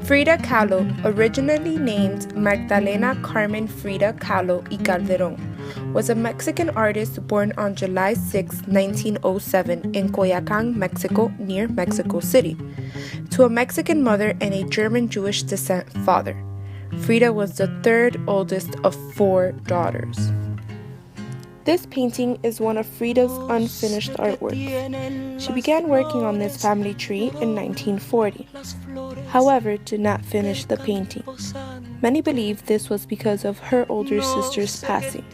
Frida Kahlo, originally named Magdalena Carmen Frida Kahlo y Calderón, was a Mexican artist born on July 6, 1907 in Coyoacán, Mexico, near Mexico City, to a Mexican mother and a German Jewish descent father. Frida was the third oldest of 4 daughters. This painting is one of Frida's unfinished artworks. She began working on this family tree in 1940. However, did not finish the painting. Many believe this was because of her older sister's passing.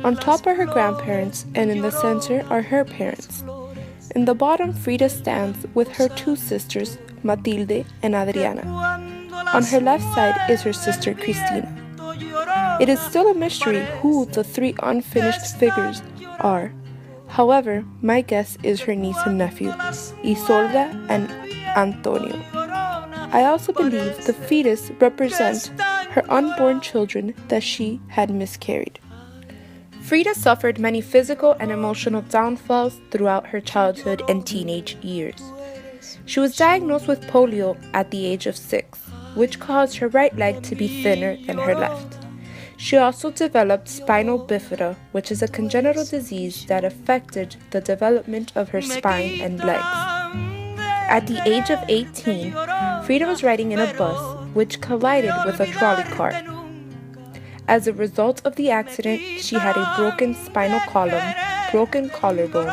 On top are her grandparents, and in the center are her parents. In the bottom, Frida stands with her 2 sisters, Matilde and Adriana. On her left side is her sister Cristina. It is still a mystery who the 3 unfinished figures are. However, my guess is her niece and nephew, Isolda and Antonio. I also believe the fetus represent her unborn children that she had miscarried. Frida suffered many physical and emotional downfalls throughout her childhood and teenage years. She was diagnosed with polio at the age of 6, which caused her right leg to be thinner than her left. She also developed spinal bifida, which is a congenital disease that affected the development of her spine and legs. At the age of 18, Frida was riding in a bus, which collided with a trolley car. As a result of the accident, she had a broken spinal column, broken collarbone,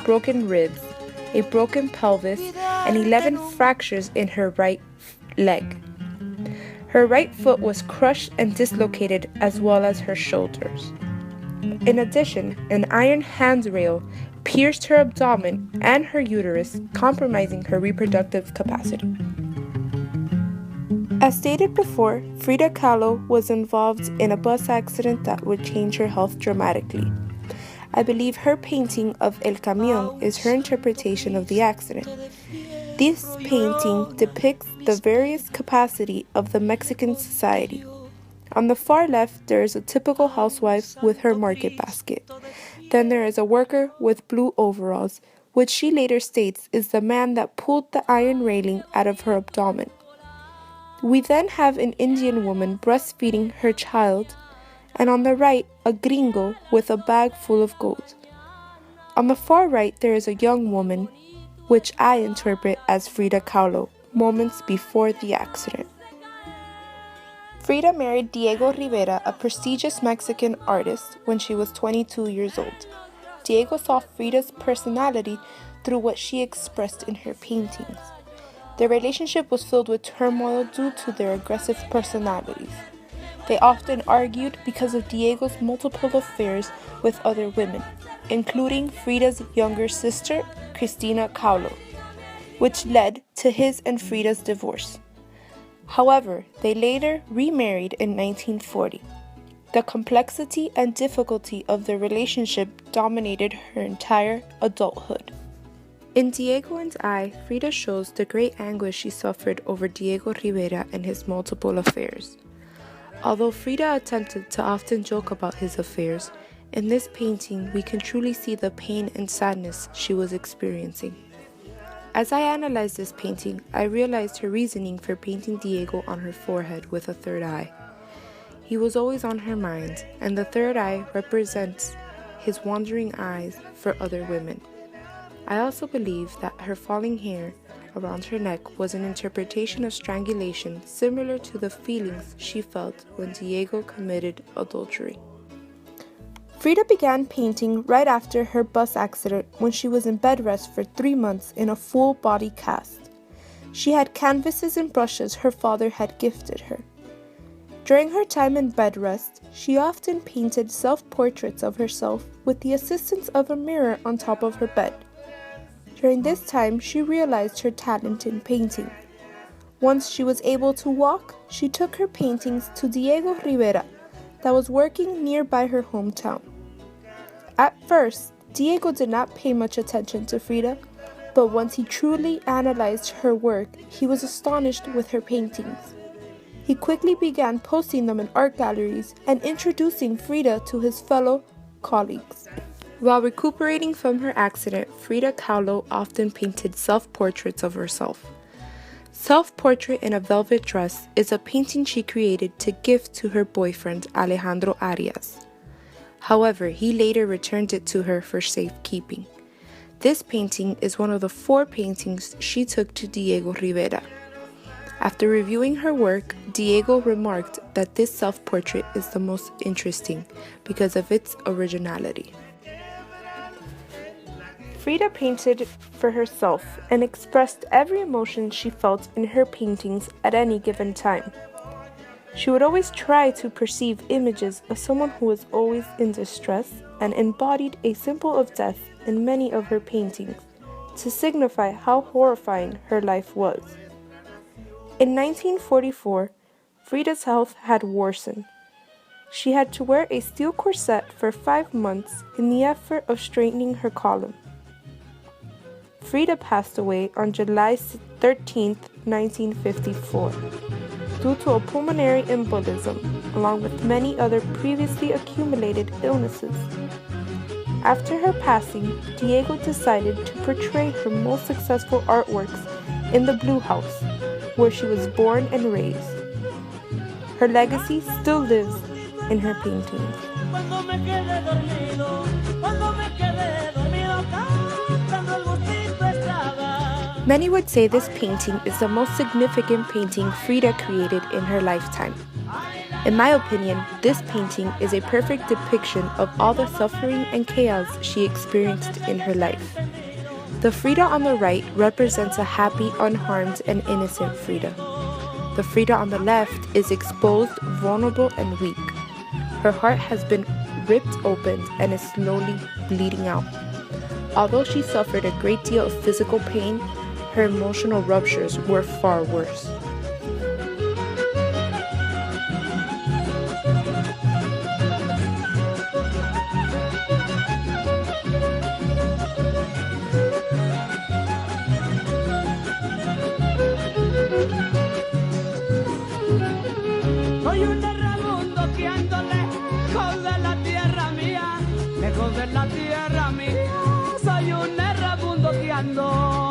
broken ribs, a broken pelvis, and 11 fractures in her right leg. Her right foot was crushed and dislocated, as well as her shoulders. In addition, an iron handrail pierced her abdomen and her uterus, compromising her reproductive capacity. As stated before, Frida Kahlo was involved in a bus accident that would change her health dramatically. I believe her painting of El Camión is her interpretation of the accident. This painting depicts the various capacity of the Mexican society. On the far left, there is a typical housewife with her market basket. Then there is a worker with blue overalls, which she later states is the man that pulled the iron railing out of her abdomen. We then have an Indian woman breastfeeding her child, and on the right, a gringo with a bag full of gold. On the far right, there is a young woman, which I interpret as Frida Kahlo, moments before the accident. Frida married Diego Rivera, a prestigious Mexican artist, when she was 22 years old. Diego saw Frida's personality through what she expressed in her paintings. Their relationship was filled with turmoil due to their aggressive personalities. They often argued because of Diego's multiple affairs with other women, including Frida's younger sister, Cristina Kahlo, which led to his and Frida's divorce. However, they later remarried in 1940. The complexity and difficulty of their relationship dominated her entire adulthood. In Diego and I, Frida shows the great anguish she suffered over Diego Rivera and his multiple affairs. Although Frida attempted to often joke about his affairs, in this painting we can truly see the pain and sadness she was experiencing. As I analyzed this painting, I realized her reasoning for painting Diego on her forehead with a third eye. He was always on her mind, and the third eye represents his wandering eyes for other women. I also believe that her falling hair around her neck was an interpretation of strangulation similar to the feelings she felt when Diego committed adultery. Frida began painting right after her bus accident when she was in bed rest for 3 months in a full body cast. She had canvases and brushes her father had gifted her. During her time in bed rest, she often painted self-portraits of herself with the assistance of a mirror on top of her bed. During this time, she realized her talent in painting. Once she was able to walk, she took her paintings to Diego Rivera, that was working nearby her hometown. At first, Diego did not pay much attention to Frida, but once he truly analyzed her work, he was astonished with her paintings. He quickly began posting them in art galleries and introducing Frida to his fellow colleagues. While recuperating from her accident, Frida Kahlo often painted self-portraits of herself. Self-Portrait in a Velvet Dress is a painting she created to gift to her boyfriend Alejandro Arias. However, he later returned it to her for safekeeping. This painting is one of the 4 paintings she took to Diego Rivera. After reviewing her work, Diego remarked that this self-portrait is the most interesting because of its originality. Frida painted for herself and expressed every emotion she felt in her paintings at any given time. She would always try to perceive images of someone who was always in distress and embodied a symbol of death in many of her paintings to signify how horrifying her life was. In 1944, Frida's health had worsened. She had to wear a steel corset for 5 months in the effort of straightening her column. Frida passed away on July 13, 1954, due to a pulmonary embolism, along with many other previously accumulated illnesses. After her passing, Diego decided to portray her most successful artworks in the Blue House, where she was born and raised. Her legacy still lives in her paintings. Many would say this painting is the most significant painting Frida created in her lifetime. In my opinion, this painting is a perfect depiction of all the suffering and chaos she experienced in her life. The Frida on the right represents a happy, unharmed, and innocent Frida. The Frida on the left is exposed, vulnerable, and weak. Her heart has been ripped open and is slowly bleeding out. Although she suffered a great deal of physical pain, her emotional ruptures were far worse. Soy un errabundo que ando lejos de la tierra mía, lejos de la tierra mía. Soy un errabundo que ando